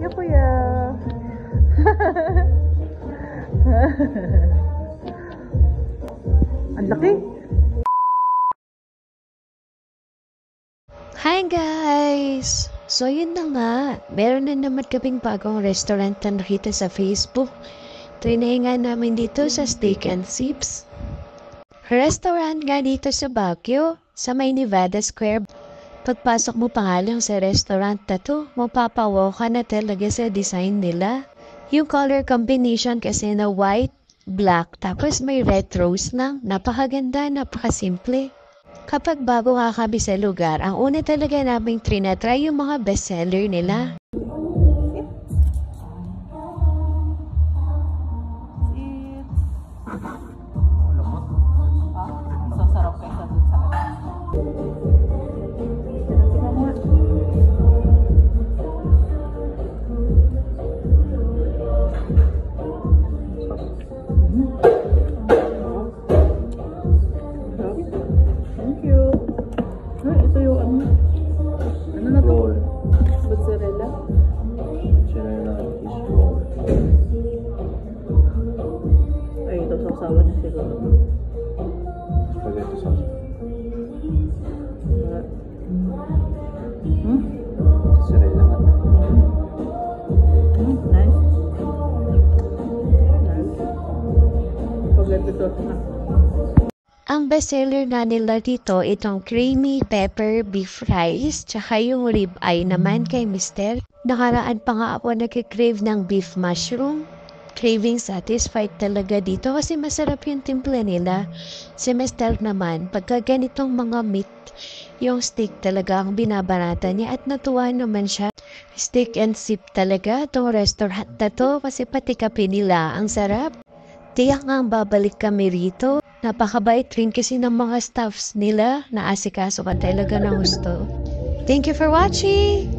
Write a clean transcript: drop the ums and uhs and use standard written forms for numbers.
you, kuya. Ang laki. Hi guys! So yun na nga, meron na naman kaming bagong restaurant na nakita sa Facebook. Trinahingan namin dito sa Steak and Sips. Restaurant nga dito sa Baguio, sa may Nevada Square. Pagpasok mo pa nga lang sa restaurant na to, mapapawaw ka na talaga sa design nila. Yung color combination kasi na white, black, tapos may red rose lang. Napakaganda, napakasimple. Kapag bago nga kami sa lugar, ang una talaga naming trinatry yung mga bestseller nila. Sasarap kayo sa sausawan na siguro. Spaghetti sauce. Mozzarella nga. Nice. Nice. Spaghetti sauce na. Ang bestseller na nila dito, itong creamy pepper beef rice, tsaka yung rib eye naman kay Mister. Nakaraan pa nga ako nag-crave ng beef mushroom. Craving satisfied talaga dito kasi masarap yung timpla nila. Si Mister naman, pagka ganitong mga meat, yung steak talaga ang binabarata niya at natuwa naman siya. Steak and Sip talaga itong restaurant na to kasi pati kape nila ang sarap. Tiyak nga babalik kami rito. Napakabait rin kasi ng mga staffs nila na asikaso ka talaga ng gusto. Thank you for watching!